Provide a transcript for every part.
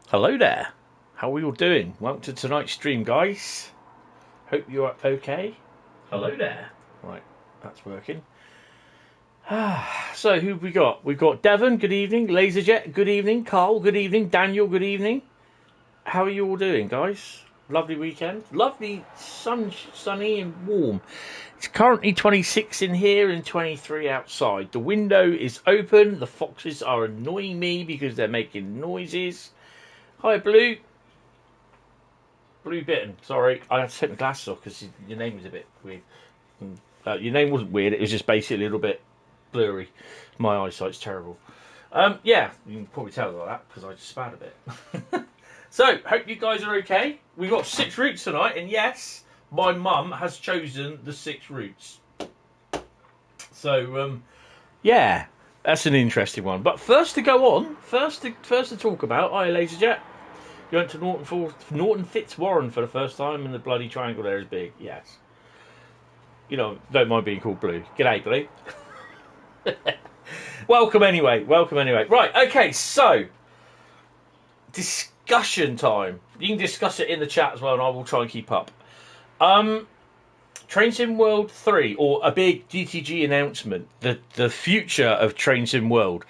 Hello there. How are you all doing? Welcome to tonight's stream, guys. Hope you are okay. Hello there. Right, that's working. So, who have we got? We've got Devon, good evening. Laserjet, good evening. Carl, good evening. Daniel, good evening. How are you all doing, guys? Lovely weekend. Lovely, sunny and warm. It's currently 26 in here and 23 outside. The window is open. The foxes are annoying me because they're making noises. Hi, Blue. Blue Bitten. Sorry, I had to take my glasses off because your name was a bit weird. Your name wasn't weird. It was just basically a little bit blurry. My eyesight's terrible. Yeah, you can probably tell by that because I just spat a bit. So, hope you guys are okay. We've got 6 routes tonight, and yes, my mum has chosen the 6 routes. So, yeah, that's an interesting one. But first to go on, first to talk about, Laserjet. You went to Norton Fitzwarren for the first time, and the bloody triangle there is big. Yes. You know, don't mind being called Blue. G'day, Blue. Welcome anyway. Right, okay, so discussion time. You can discuss it in the chat as well, and I will try and keep up. Train Sim World 3, or a big GTG announcement, the future of Train Sim World.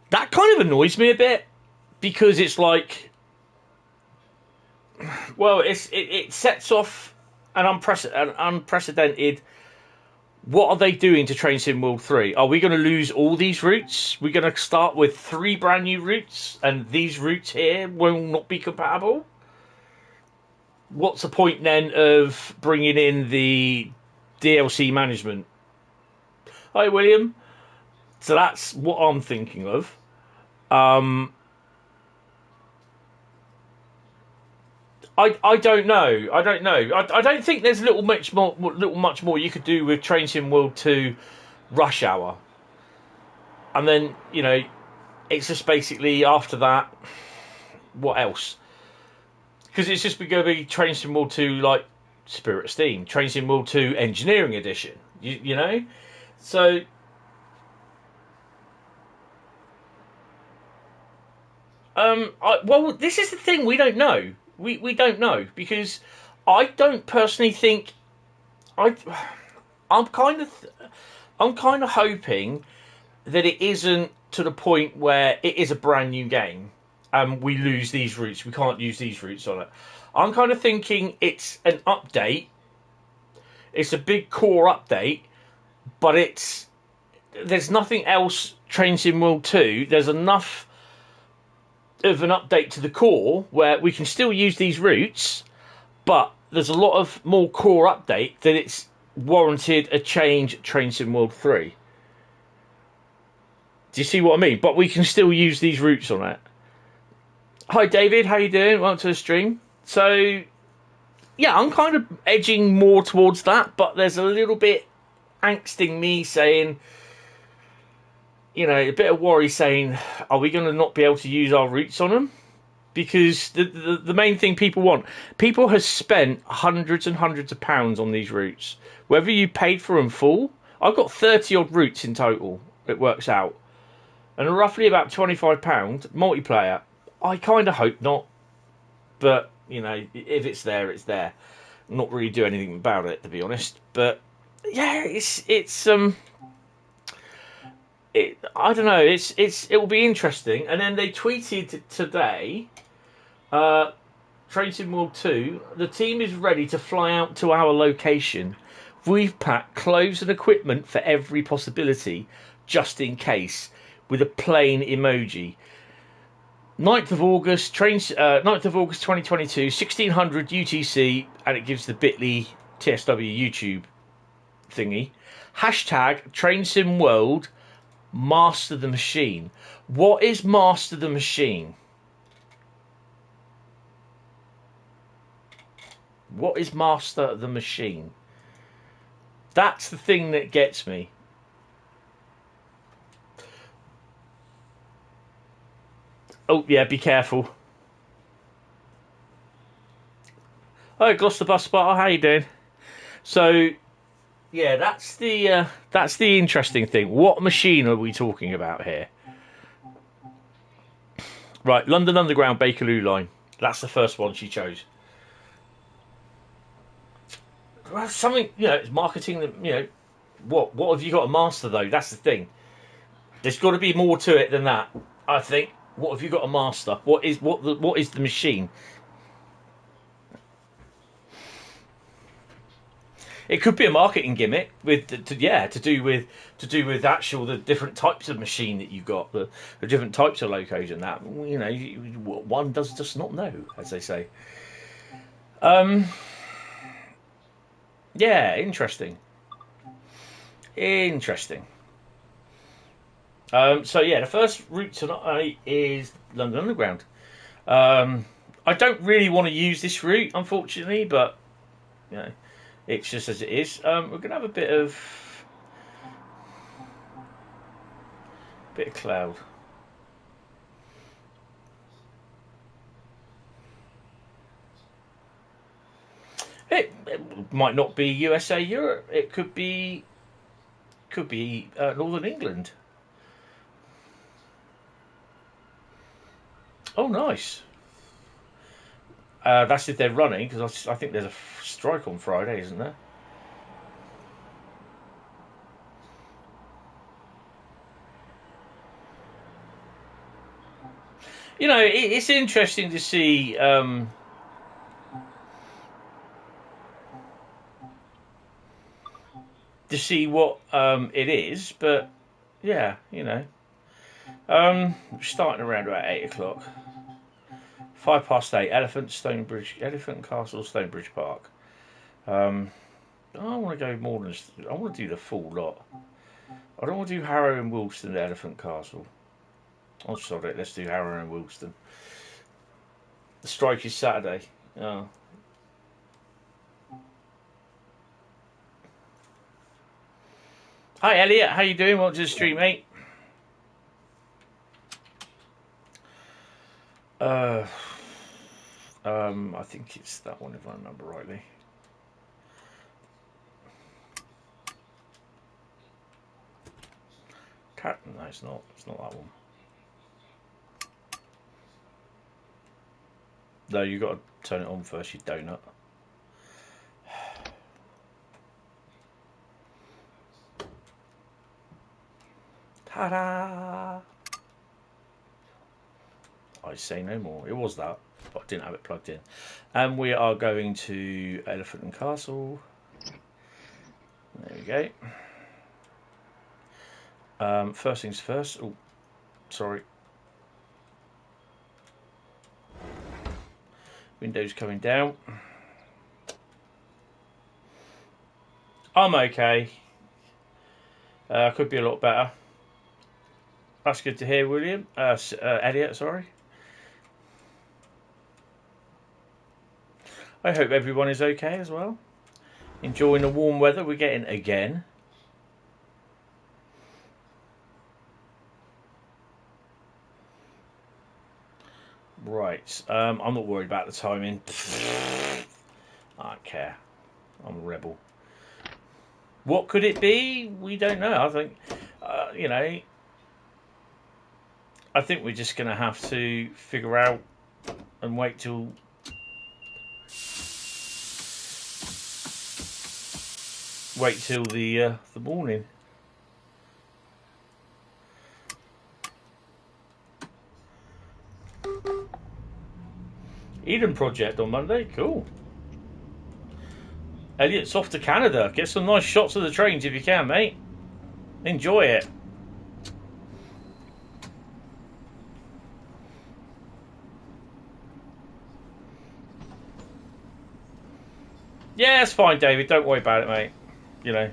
That kind of annoys me a bit, because it's like, well, it sets off an unprecedented. What are they doing to Train Sim World 3? Are we going to lose all these routes? We're going to start with 3 brand new routes, and these routes here will not be compatible? What's the point then of bringing in the DLC management? Hi, William. So that's what I'm thinking of. I don't know. I don't think there's much more you could do with Train Sim World 2 Rush Hour. And then, you know, it's just basically after that, what else? Because it's just going to be Train Sim World 2 like Spirit of Steam, Train Sim World 2 Engineering Edition, you know? So well, this is the thing, we don't know. We don't know, because I don't personally think I'm kind of hoping that it isn't to the point where it is a brand new game and we lose these routes. We can't use these routes on it. I'm kind of thinking it's an update. It's a big core update, but there's nothing else. Train Sim World 2. There's enough of an update to the core where we can still use these routes, but there's a lot of more core update that it's warranted a change at Train Sim World 3. Do you see what I mean? But we can still use these routes on it. Hi David, how you doing? Welcome to the stream. So yeah, I'm kind of edging more towards that, but there's a little bit angsting me saying, you know, a bit of worry saying, are we going to not be able to use our routes on them? Because the main thing people have spent hundreds and hundreds of pounds on these routes. Whether you paid for them full, I've got 30 odd routes in total, it works out. And roughly about £25 multiplayer. I kind of hope not. But, you know, if it's there, it's there. Not really do anything about it, to be honest. But, yeah, I don't know. It will be interesting. And then they tweeted today, Train Sim World 2. The team is ready to fly out to our location. We've packed clothes and equipment for every possibility, just in case, with a plane emoji. 9th of August, 2022, 1600 UTC, and it gives the Bitly TSW YouTube thingy. Hashtag Train Sim World. Master the Machine. What is Master the Machine? What is Master the Machine? That's the thing that gets me. Oh yeah, be careful. Hi, Gloucester Bus Spotter, how you doing? So yeah, that's the interesting thing. What machine are we talking about here? Right, London Underground Bakerloo line. That's the first one she chose. Well, something, you know, it's marketing. You know, what have you got to master though? That's the thing. There's got to be more to it than that. I think. What have you got to master? What is the machine? It could be a marketing gimmick with to do with actual the different types of machine that you've got, the different types of locos and that. You know, one does just not know, as they say. Yeah, interesting. Interesting. So yeah, the first route tonight is London Underground. I don't really want to use this route, unfortunately, but you know, it's just as it is. We're gonna have a bit of cloud. It might not be USA, Europe. It could be Northern England. Oh, nice. That's if they're running, because I think there's a strike on Friday, isn't there? You know, it's interesting to see. To see what it is, but yeah, you know, starting around about 8 o'clock. 8:05, Elephant Castle, Stonebridge Park. I want to go more than. I want to do the full lot. I don't want to do Harrow and Wilston to Elephant Castle. Oh, sorry, let's do Harrow and Wilston. The strike is Saturday. Oh. Hi, Elliot. How you doing? Welcome to the stream, mate. I think it's that one if I remember rightly. No, it's not. It's not that one. No, you got to turn it on first, you donut. Ta-da! I say no more. It was that, but I didn't have it plugged in. And we are going to Elephant and Castle. There we go. First things first. Oh, sorry. Windows coming down. I'm okay. Could be a lot better. That's good to hear, William. Elliot, sorry. I hope everyone is okay as well. Enjoying the warm weather we're getting again. Right. I'm not worried about the timing. I don't care. I'm a rebel. What could it be? We don't know. I think, you know, I think we're just going to have to figure out and wait till the morning. Eden Project on Monday, cool. Elliot's off to Canada. Get some nice shots of the trains if you can, mate. Enjoy it. Yeah, it's fine, David. Don't worry about it, mate. You know.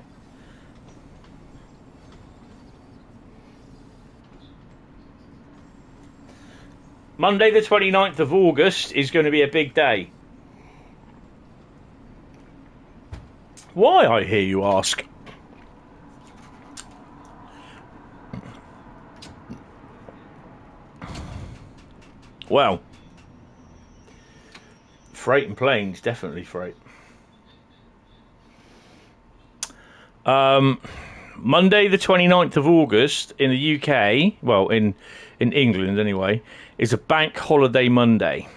Monday the 29th of August is going to be a big day. Why, I hear you ask? Well, freight and planes, definitely freight. Monday the 29th of August in the UK, well, in England anyway, is a bank holiday Monday.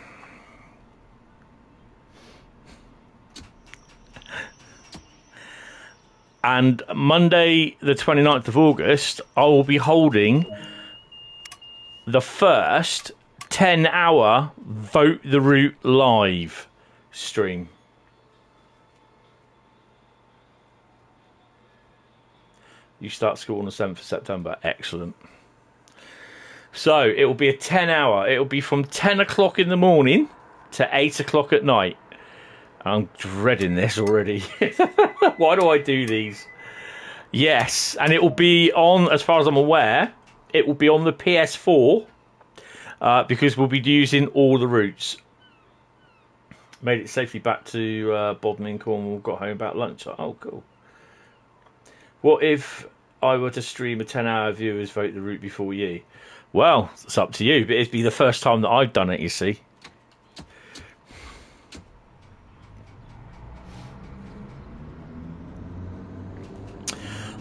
And Monday the 29th of August, I will be holding the first 10-hour Vote the Route live stream. You start school on the 7th of September. Excellent. So it will be a 10-hour. It will be from 10 o'clock in the morning to 8 o'clock at night. I'm dreading this already. Why do I do these? Yes, and it will be on, as far as I'm aware, it will be on the PS4 because we'll be using all the routes. Made it safely back to Bodmin in Cornwall. Got home about lunch. Oh, cool. What if I were to stream a 10-hour viewers vote the route before you? Well, it's up to you, but it'd be the first time that I've done it, you see.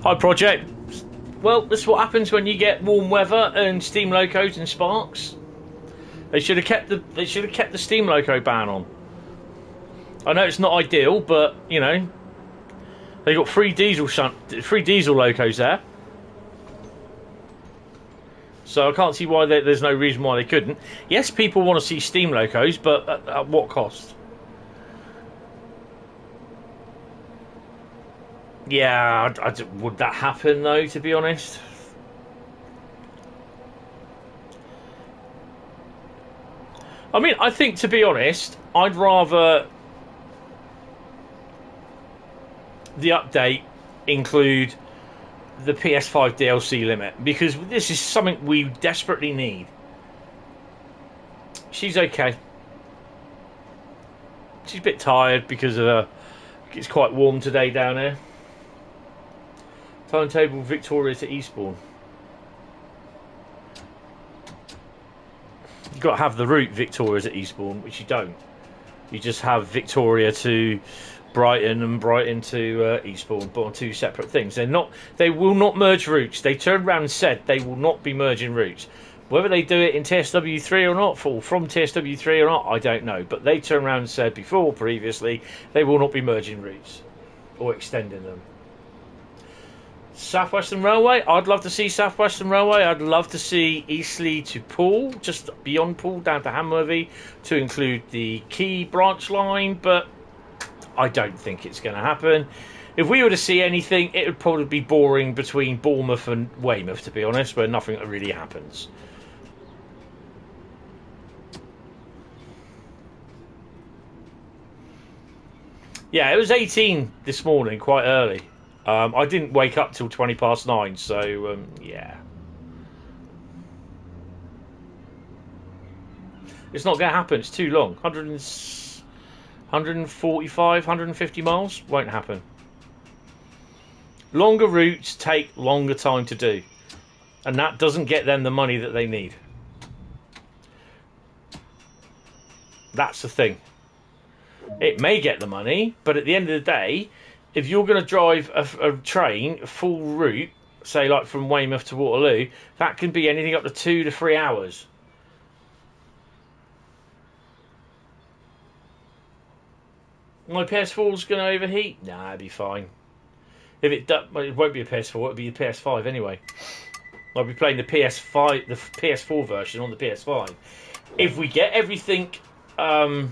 Hi, Project. Well, this is what happens when you get warm weather and steam locos and sparks. They should have kept the steam loco ban on. I know it's not ideal, but you know, they got free diesel locos there, so I can't see why there's no reason why they couldn't. Yes, people want to see steam locos, but at what cost? Yeah, would that happen though? To be honest, I mean, I think to be honest, I'd rather the update include the PS5 DLC limit, because this is something we desperately need. She's okay. She's a bit tired because of it's quite warm today down here. Timetable Victoria to Eastbourne. You've got to have the route Victoria to Eastbourne, which you don't. You just have Victoria to Brighton and Brighton to Eastbourne, but on two separate things. They will not merge routes. They turned around and said they will not be merging routes. Whether they do it in TSW3 or not, from TSW3 or not, I don't know. But they turned around and said previously, they will not be merging routes or extending them. South Western Railway, I'd love to see South Western Railway. I'd love to see Eastleigh to Poole, just beyond Poole down to Hamworthy, to include the Key branch line, but I don't think it's going to happen. If we were to see anything, it would probably be boring between Bournemouth and Weymouth, to be honest, where nothing really happens. Yeah, it was 18 this morning, quite early. I didn't wake up till 9:20, so yeah. It's not going to happen. It's too long. 145, 150 miles won't happen. Longer routes take longer time to do, and that doesn't get them the money that they need. That's the thing. It may get the money, but at the end of the day, if you're going to drive a train full route, say like from Weymouth to Waterloo, that can be anything up to 2 to 3 hours. My PS4's going to overheat? Nah, it'll be fine. If it won't be a PS4, it'll be a PS5 anyway. I'll be playing the PS5, the PS4 version on the PS5. If we get everything, good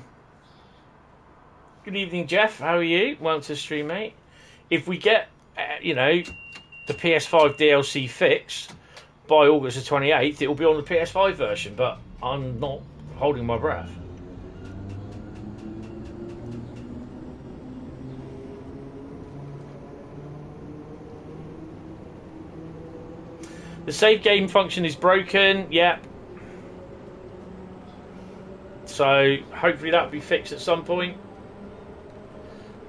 evening, Jeff. How are you? Welcome to the stream, mate. If we get, the PS5 DLC fix by August the 28th, it will be on the PS5 version. But I'm not holding my breath. The save game function is broken. Yep. So hopefully that'll be fixed at some point.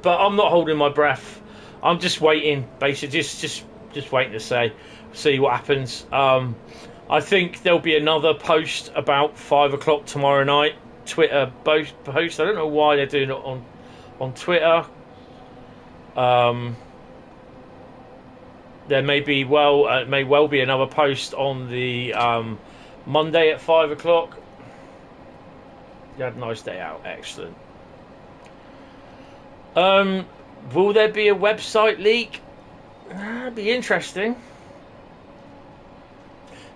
But I'm not holding my breath. I'm just waiting, basically, just waiting to see what happens. I think there'll be another post about 5 o'clock tomorrow night. Twitter post. I don't know why they're doing it on Twitter. There may be may well be another post on the Monday at 5 o'clock. You had a nice day out, excellent. Will there be a website leak? That'd be interesting.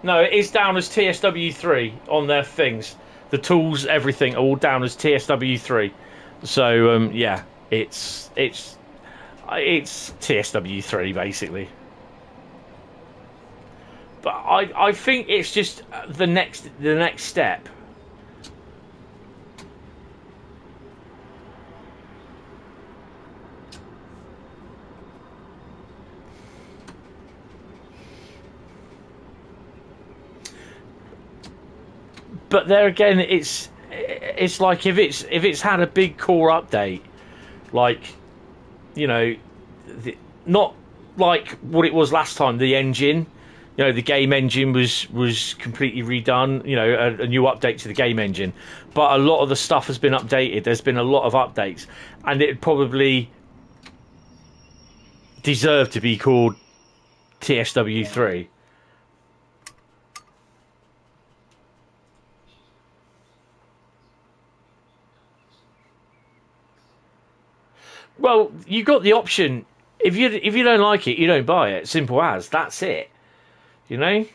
No, it is down as TSW3 on their things. The tools, everything, are all down as TSW3. So yeah, it's TSW3 basically. But I think it's just the next step. But there again, it's like if it's had a big core update, like, you know, not like what it was last time. The engine, you know, the game engine was completely redone. You know, a new update to the game engine. But a lot of the stuff has been updated. There's been a lot of updates, and it probably deserved to be called TSW3. Well, you got the option. If you don't like it, you don't buy it. Simple as. That's it. You know?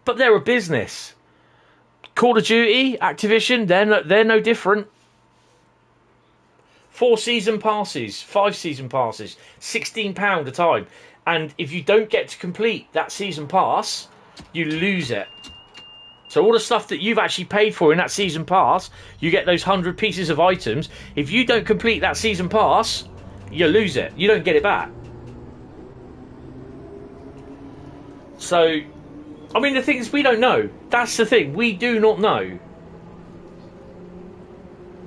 But they're a business. Call of Duty, Activision, they're no different. 4 season passes, 5 season passes, £16 a time. And if you don't get to complete that season pass, you lose it. So all the stuff that you've actually paid for in that season pass, you get those 100 pieces of items. If you don't complete that season pass, you lose it. You don't get it back. So, I mean, the thing is, we don't know. That's the thing. We do not know.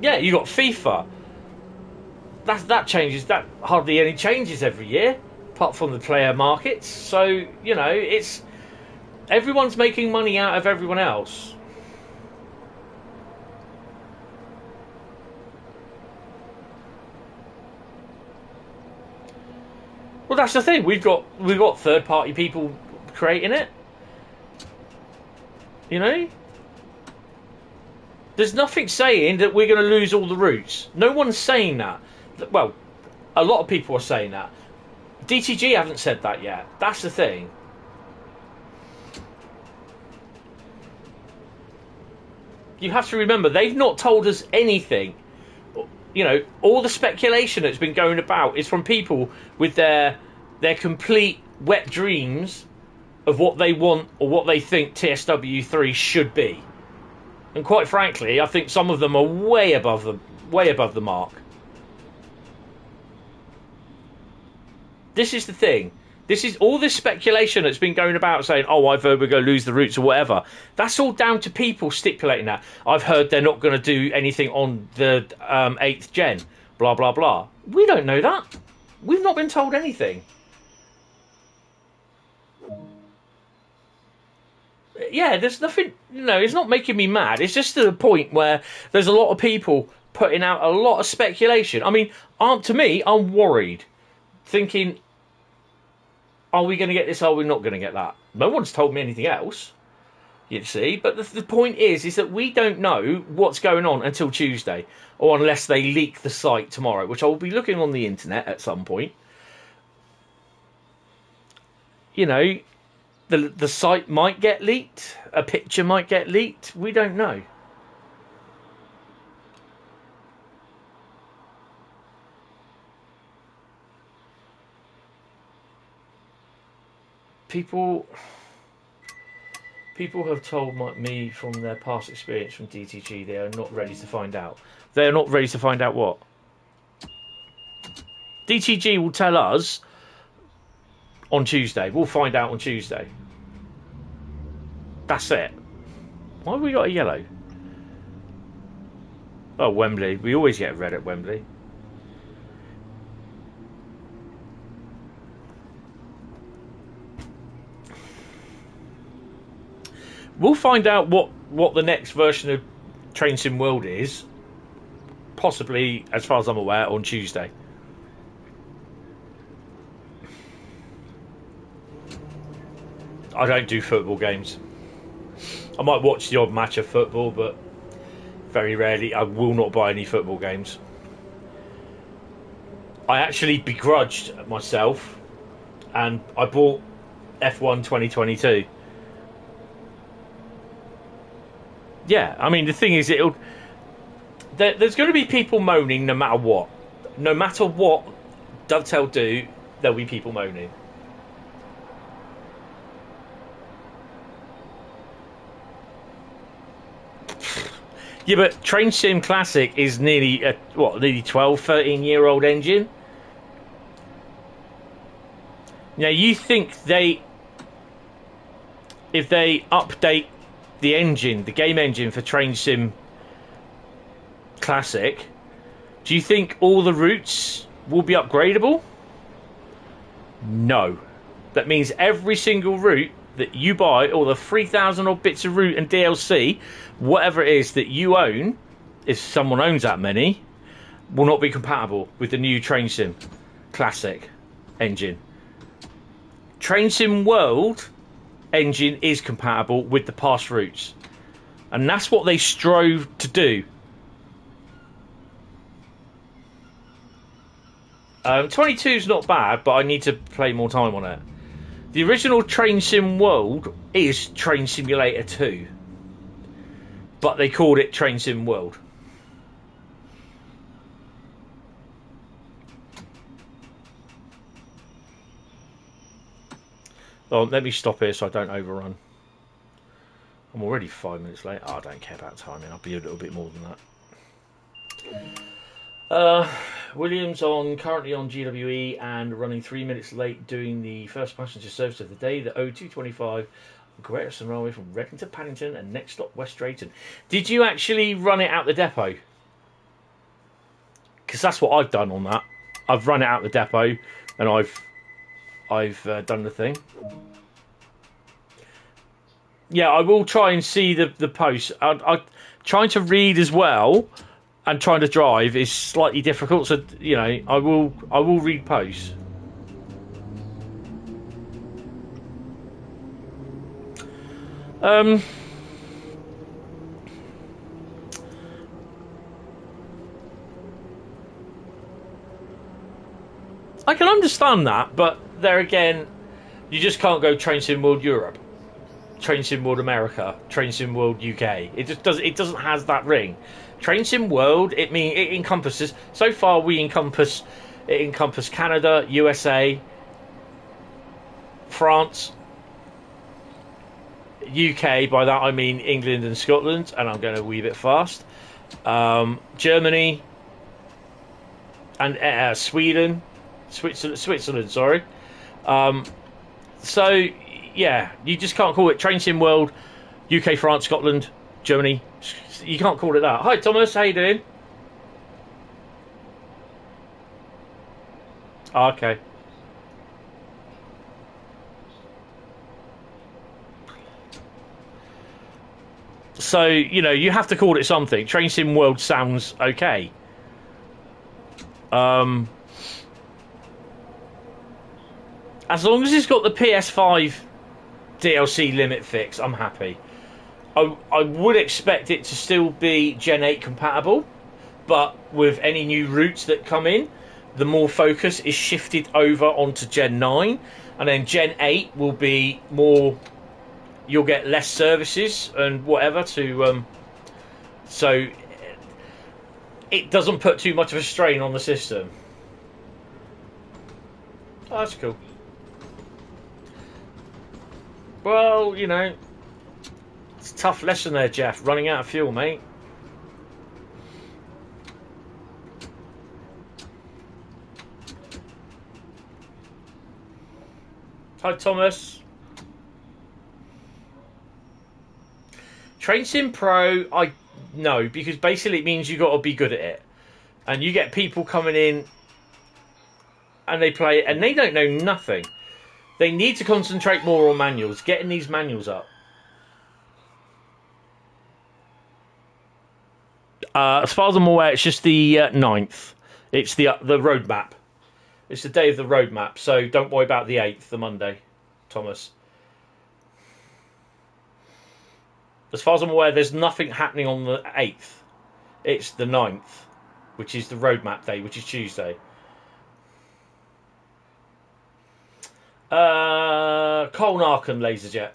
Yeah, you got FIFA. That changes. That hardly any changes every year, apart from the player markets. So, you know, it's... everyone's making money out of everyone else. Well, that's the thing. We've got third-party people creating it. You know, there's nothing saying that we're going to lose all the routes. No one's saying that. Well, a lot of people are saying that. DTG haven't said that yet. That's the thing. You have to remember, they've not told us anything. You know, all the speculation that's been going about is from people with their complete wet dreams of what they want or what they think TSW3 should be. And quite frankly, I think some of them are way above the mark. This is the thing. This is all this speculation that's been going about saying, oh, I've heard we're going to lose the routes or whatever. That's all down to people stipulating that. I've heard they're not going to do anything on the 8th gen. Blah, blah, blah. We don't know that. We've not been told anything. Yeah, there's nothing, you know, it's not making me mad. It's just to the point where there's a lot of people putting out a lot of speculation. I mean, to me, I'm worried. Thinking, are we going to get this? Are we not going to get that? No one's told me anything else, you see. But the point is that we don't know what's going on until Tuesday, or unless they leak the site tomorrow, which I will be looking on the internet at some point. You know, the site might get leaked, a picture might get leaked. We don't know. People have told me from their past experience from DTG they are not ready to find out. They are not ready to find out what? DTG will tell us on Tuesday. We'll find out on Tuesday. That's it. Why have we got a yellow? Oh, Wembley. We always get red at Wembley. We'll find out what the next version of Train Sim World is, possibly, as far as I'm aware, on Tuesday. I don't do football games. I might watch the odd match of football, but very rarely. I will not buy any football games. I actually begrudged myself, and I bought F1 2022. Yeah, I mean, the thing is, there's going to be people moaning no matter what. No matter what Dovetail do, there'll be people moaning. Yeah, but Train Sim Classic is nearly a, nearly 12, 13-year-old engine. Now, you think if they update the engine, the game engine for Train Sim Classic, do you think all the routes will be upgradable? No. That means every single route that you buy, or the 3,000 odd bits of route and DLC, whatever it is that you own, if someone owns that many, will not be compatible with the new Train Sim Classic engine. Train Sim World engine is compatible with the past routes, and that's what they strove to do. 22 is not bad, but I need to play more time on it. The original Train Sim World is Train Simulator 2, but they called it Train Sim World. Oh, let me stop here so I don't overrun. I'm already 5 minutes late. Oh, I don't care about timing. I'll be a little bit more than that. Williams currently on GWE and running 3 minutes late doing the first passenger service of the day, the O225 Great Western Railway from Reading to Paddington and next stop West Drayton. Did you actually run it out the depot? Because that's what I've done on that. I've run it out the depot and I've done the thing. Yeah, I will try and see the post. I'm trying to read as well, and trying to drive is slightly difficult. So I will read posts. I can understand that, but there again, you just can't go Train Sim World Europe, Train Sim World America, Train Sim World UK. It doesn't have that ring. Train Sim World, it encompasses. So far, it encompasses Canada, USA, France, UK. By that I mean England and Scotland, and I'm going a wee bit fast. Germany and Sweden. Switzerland, sorry. So, yeah, you just can't call it Train Sim World, UK, France, Scotland, Germany. You can't call it that. Hi, Thomas. How you doing? Oh, okay. So, you have to call it something. Train Sim World sounds okay. As long as it's got the PS5 DLC limit fix, I'm happy. I would expect it to still be Gen 8 compatible, but with any new routes that come in, the more focus is shifted over onto Gen 9, and then Gen 8 will be more. You'll get less services and whatever to. So it doesn't put too much of a strain on the system. Oh, that's cool. Well, it's a tough lesson there, Jeff. Running out of fuel, mate. Hi, Thomas. Train Sim Pro, no, because basically it means you got to be good at it. And you get people coming in and they play it and they don't know nothing. They need to concentrate more on manuals, getting these manuals up. As far as I'm aware, it's just the 9th. It's the road map. It's the day of the road map, so don't worry about the 8th, the Monday, Thomas. As far as I'm aware, there's nothing happening on the 8th. It's the 9th, which is the road map day, which is Tuesday. Cole Narken Laserjet.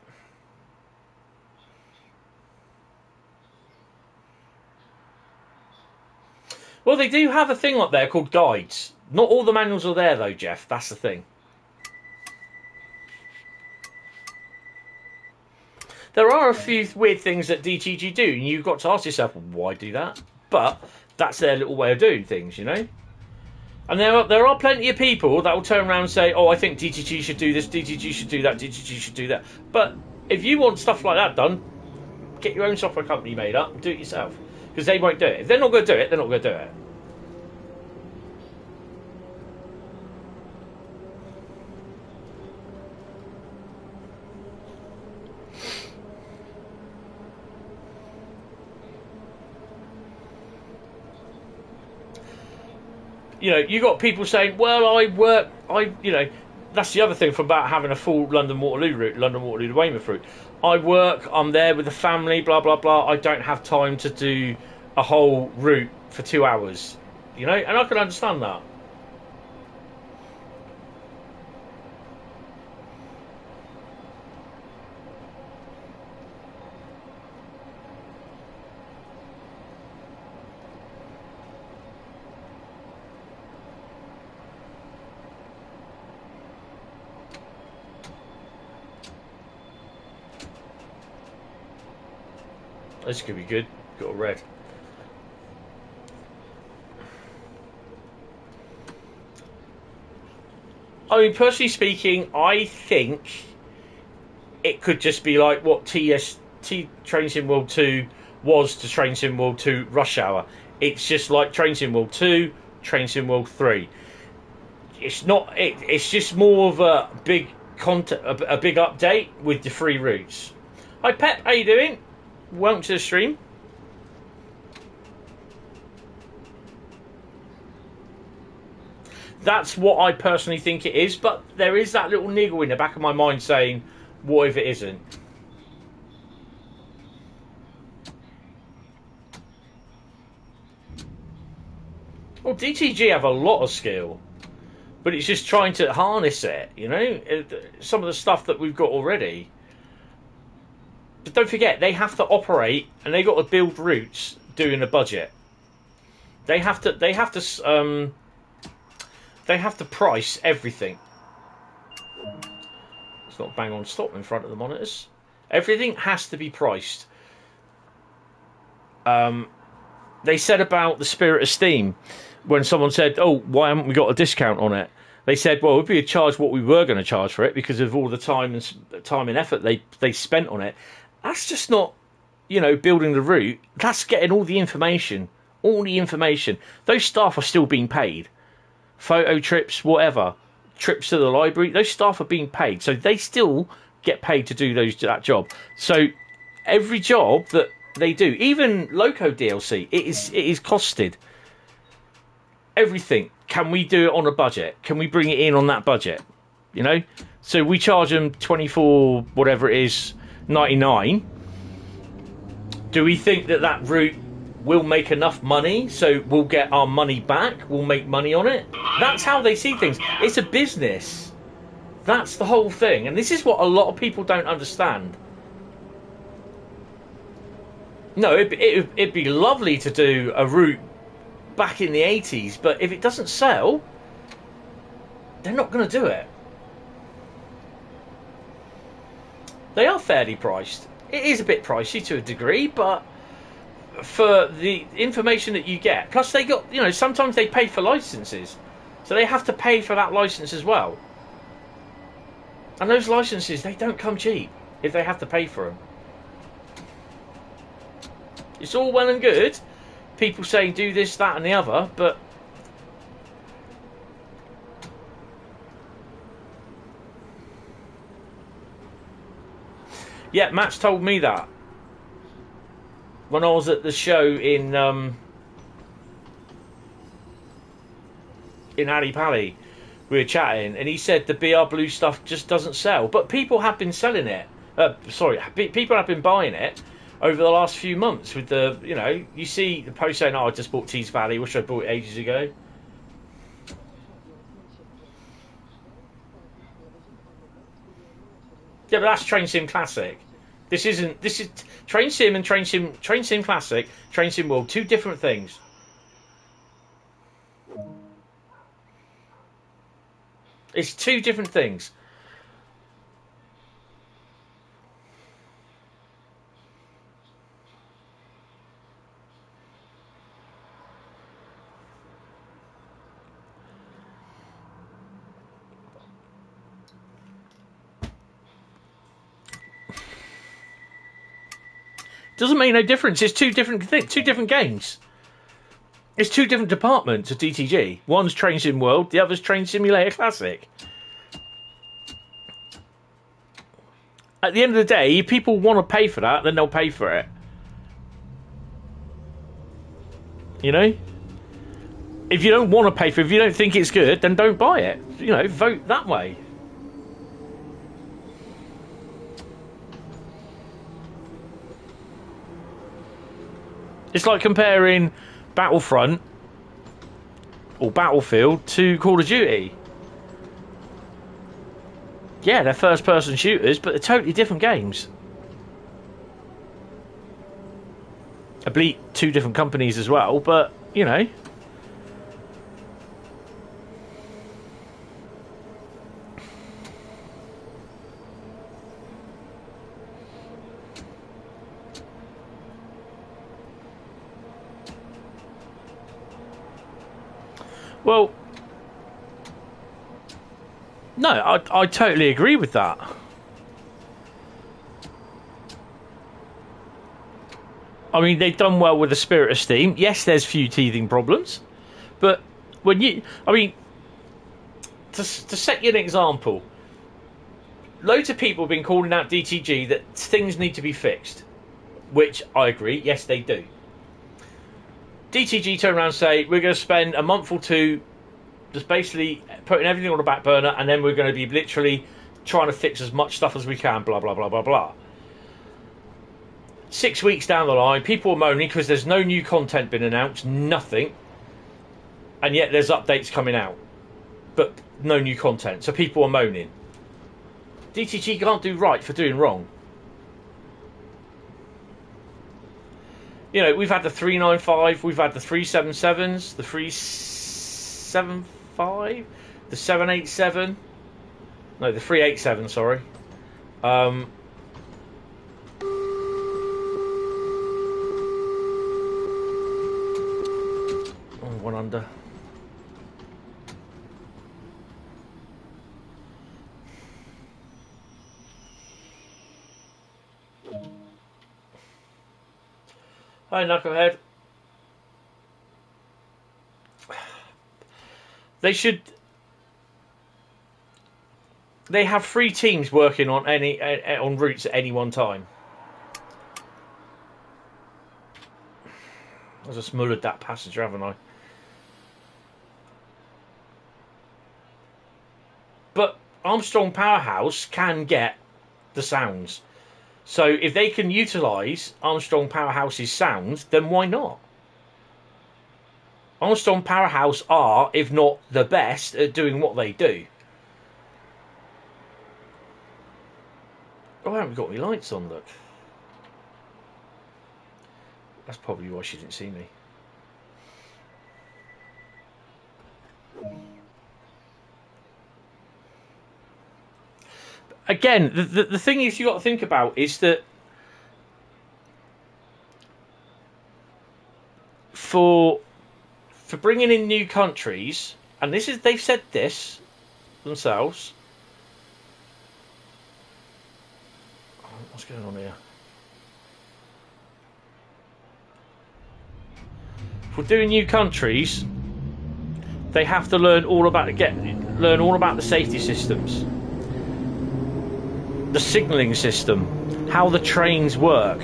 Well, they do have a thing up there called guides. Not all the manuals are there, though, Jeff. That's the thing. There are a few weird things that DTG do, and you've got to ask yourself, why do that? But that's their little way of doing things, you know? And there are plenty of people that will turn around and say, oh, I think DTG should do this, DTG should do that, DTG should do that. But if you want stuff like that done, get your own software company made up and do it yourself. Because they won't do it. If they're not going to do it, they're not going to do it. You know, you got people saying, well, you know, that's the other thing from about having a full London Waterloo route, London Waterloo to Weymouth route. I work, I'm there with the family, blah, blah, blah. I don't have time to do a whole route for 2 hours, you know, and I can understand that. This could be good. Got a red. I mean, personally speaking, I think it could just be like what Train Sim World 2 was to Train Sim World 2 Rush Hour. It's just like Train Sim World 2, Train Sim World 3. It's not. It's just more of a big a big update with the free routes. Hi Pep, how you doing? Welcome to the stream. That's what I personally think it is, but there is that little niggle in the back of my mind saying, what if it isn't? Well, DTG have a lot of skill, but it's just trying to harness it, you know? Some of the stuff that we've got already. But don't forget, they have to operate and they got to build routes doing a budget. They have to price everything. It's not bang on stop in front of the monitors. Everything has to be priced. They said about the Spirit of Steam when someone said, "Oh, why haven't we got a discount on it?" They said, "Well, if we had charged what we were going to charge for it because of all the time and effort they spent on it." That's just not, you know, building the route. That's getting all the information. All the information. Those staff are still being paid. Photo trips, whatever. Trips to the library. Those staff are being paid. So they still get paid to do that job. So every job that they do, even Loco DLC, it is costed. Everything. Can we do it on a budget? Can we bring it in on that budget? You know? So we charge them 24, whatever it is, 99. Do we think that route will make enough money so we'll get our money back, we'll make money on it? That's how they see things. It's a business. That's the whole thing, and this is what a lot of people don't understand. No, it'd be lovely to do a route back in the 80s, but if it doesn't sell, they're not going to do it. They are fairly priced. It is a bit pricey to a degree, but for the information that you get, plus they got, you know, sometimes they pay for licenses, so they have to pay for that license as well. And those licenses, they don't come cheap if they have to pay for them. It's all well and good, people saying do this, that, and the other, but yeah, Matt's told me that when I was at the show in in Ali Pally. We were chatting, and he said the BR Blue stuff just doesn't sell. But people have been selling it. People have been buying it over the last few months. With the, you know, you see the post saying, "Oh, I just bought Tees Valley, which I bought ages ago." Yeah, but that's Train Sim Classic. This isn't. This is Train Sim and Train Sim Classic, Train Sim World. Two different things. It's two different things. Doesn't make no difference. It's two different things, two different games. It's two different departments of DTG. One's Train Sim World, the other's Train Simulator Classic. At the end of the day, if people want to pay for that, then they'll pay for it. You know? If you don't want to pay for it, if you don't think it's good, then don't buy it. You know, vote that way. It's like comparing Battlefront or Battlefield to Call of Duty. Yeah, they're first-person shooters, but they're totally different games. I believe two different companies as well, but, you know. Well, no, I totally agree with that. I mean, they've done well with the Spirit of Steam. Yes, there's few teething problems, but when you, I mean, to set you an example, loads of people have been calling out DTG that things need to be fixed, which I agree. Yes, they do. DTG turn around and say, we're going to spend a month or two just basically putting everything on the back burner, and then we're going to be literally trying to fix as much stuff as we can, blah, blah, blah, blah, blah. 6 weeks down the line, people are moaning because there's no new content been announced, nothing, and yet there's updates coming out, but no new content, so people are moaning. DTG can't do right for doing wrong. You know, we've had the 395, we've had the 377s, the 375, the 787, no, the 387, sorry. Oh, one under. Hi, Knucklehead. They have 3 teams working on on routes at any one time. I just mullered that passenger, haven't I? But Armstrong Powerhouse can get the sounds. So if they can utilise Armstrong Powerhouse's sounds, then why not? Armstrong Powerhouse are, if not the best, at doing what they do. Oh, I haven't got any lights on, look. That's probably why she didn't see me. Again, the thing is, you got to think about is that for bringing in new countries, and this is, they've said this themselves. Oh, what's going on here? For doing new countries, they have to learn all about the safety systems, the signalling system, how the trains work,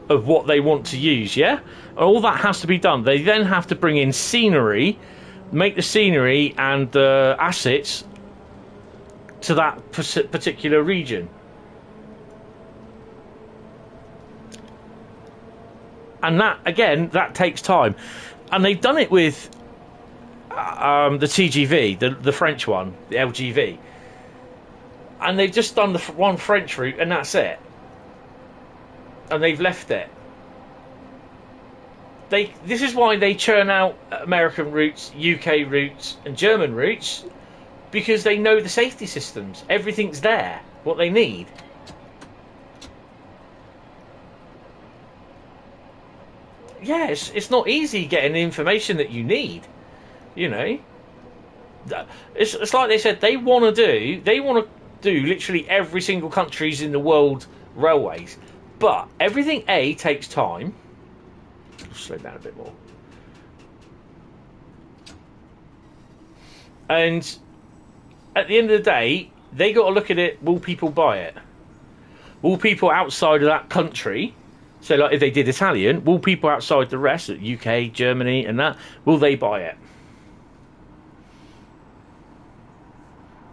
of what they want to use, yeah? All that has to be done. They then have to bring in scenery, make the scenery and the assets to that particular region. And that, again, that takes time. And they've done it with the TGV, the French one, the LGV. And they've just done the one French route, and that's it. And they've left it. This is why they churn out American routes, UK routes, and German routes, because they know the safety systems. Everything's there, what they need. Yeah, it's not easy getting the information that you need. You know, it's like they said they want to do literally every single country's in the world railways, but everything takes time. Slow down a bit more. And at the end of the day, they got to look at it. Will people buy it? Will people outside of that country, so like if they did Italian, will people outside the rest, UK, Germany and that, will they buy it?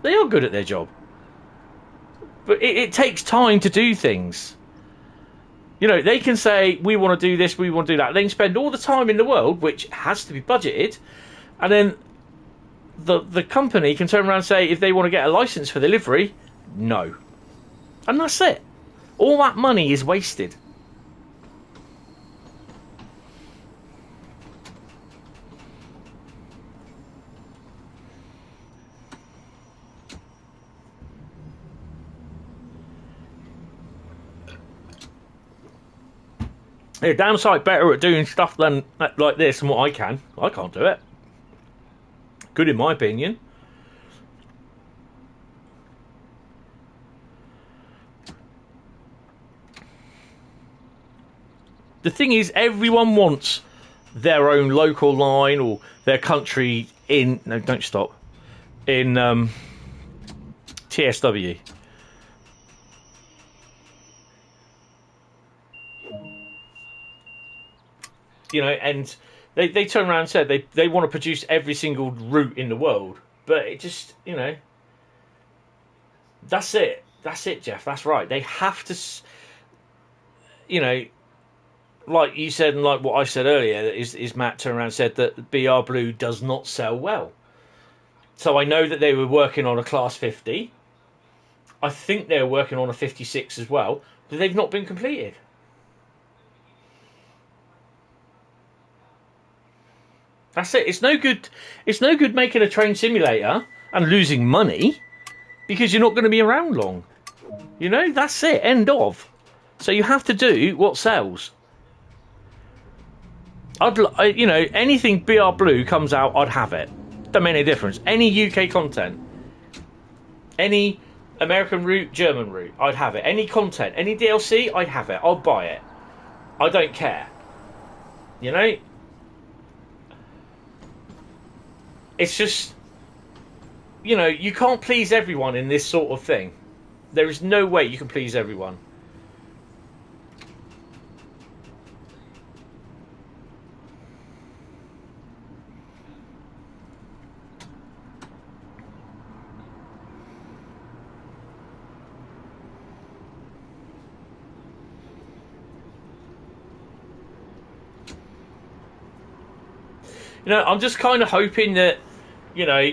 They are good at their job. But it takes time to do things. You know, they can say, we want to do this, we want to do that. They can spend all the time in the world, which has to be budgeted, and then the company can turn around and say, if they want to get a license for delivery, no. And that's it. All that money is wasted. They're damn sight better at doing stuff than like this than what I can. I can't do it. Good in my opinion. The thing is, everyone wants their own local line or their country in... No, don't stop. In TSW. You know, and they turn around and said they want to produce every single route in the world. But it just, you know... That's it. That's it, Jeff. That's right. They have to... You know... Like you said, and like what I said earlier, is Matt turned around and said that BR Blue does not sell well. So I know that they were working on a Class 50. I think they're working on a 56 as well, but they've not been completed. That's it. It's no good. It's no good making a train simulator and losing money because you're not going to be around long. You know, that's it. End of. So you have to do what sells. You know, anything BR Blue comes out, I'd have it. Don't make any difference. Any UK content, any American route, German route, I'd have it. Any content, any DLC, I'd have it. I'll buy it. I don't care. You know? It's just, you know, you can't please everyone in this sort of thing. There is no way you can please everyone. You know, I'm just kind of hoping that, you know,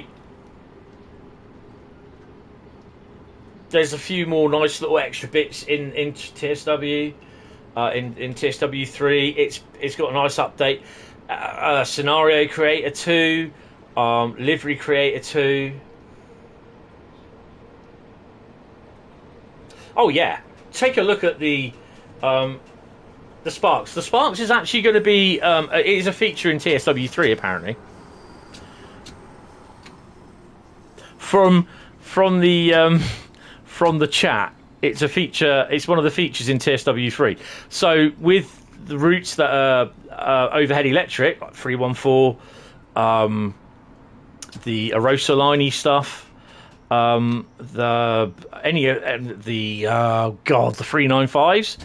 there's a few more nice little extra bits in TSW, in TSW 3. It's got a nice update. Scenario Creator 2, Livery Creator 2. Oh yeah, take a look at the Sparks. The Sparks is actually going to be it is a feature in TSW 3 apparently. From the chat, it's a feature. It's one of the features in TSW 3. So with the routes that are overhead electric, like 314, the Arosa liney stuff, the 395s.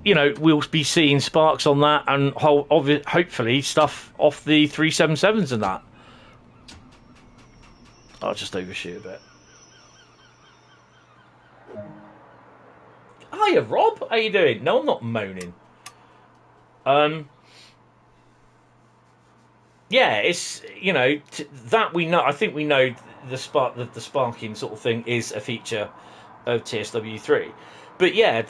You know, we'll be seeing Sparks on that, and hopefully stuff off the 377s and that. I'll just overshoot a bit. Hiya, Rob. How you doing? No, I'm not moaning. Yeah, it's, you know, that we know. I think we know the sparking sort of thing is a feature of TSW3. But yeah,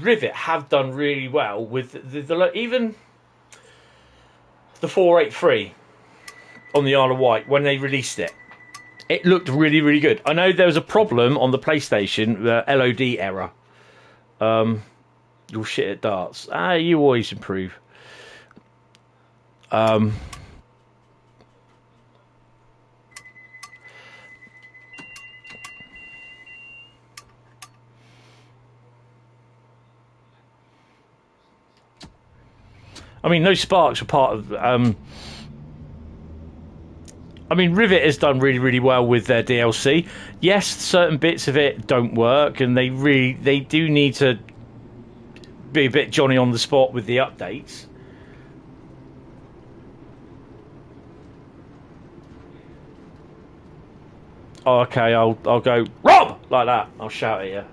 Rivet have done really well with the even the 483 on the Isle of Wight when they released it. It looked really, really good. I know there was a problem on the PlayStation, the LOD error. You're shit at darts. You always improve. I mean, those sparks are part of. I mean, Rivet has done really, really well with their DLC. Yes, certain bits of it don't work, and they do need to be a bit Johnny on the spot with the updates. Oh, okay, I'll go Rob like that. I'll shout at you.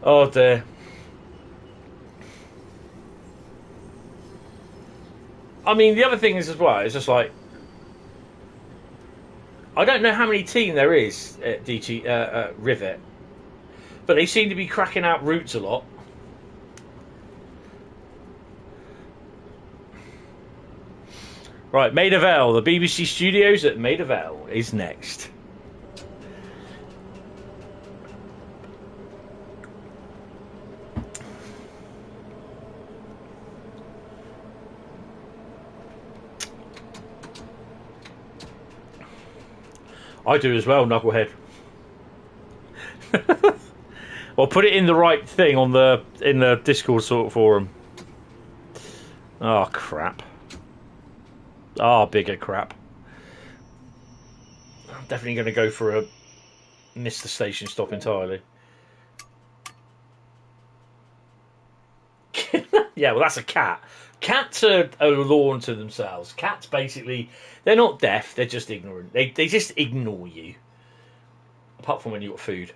Oh dear. I mean, the other thing is as well, it's just like, I don't know how many team there is at Rivet, but they seem to be cracking out routes a lot. Right, Maida Vale, the BBC Studios at Maida Vale is next. I do as well, Knucklehead. Well, put it in the right thing in the Discord sort of forum. Oh crap. Oh, bigger crap. I'm definitely going to go for a miss the station stop entirely. Yeah, well, that's a cat. Cats are a law unto themselves. Cats basically, they're not deaf, they're just ignorant. They just ignore you. Apart from when you've got food.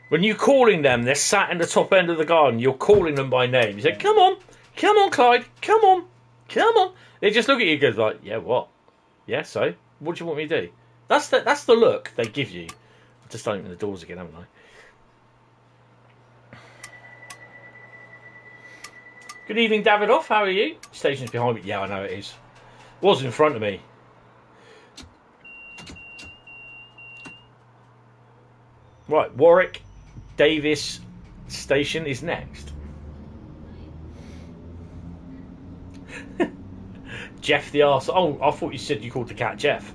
When you're calling them, they're sat in the top end of the garden, you're calling them by name. You say, come on, Clyde, come on. They just look at you and go like, yeah, what? Yeah, so? What do you want me to do? That's the look they give you. I just opened the doors again, haven't I? Good evening, Davidoff. How are you? Station's behind me. Yeah, I know it is. Was in front of me. Right, Warwick Davis station is next. Jeff the arse. Oh, I thought you said you called the cat Jeff.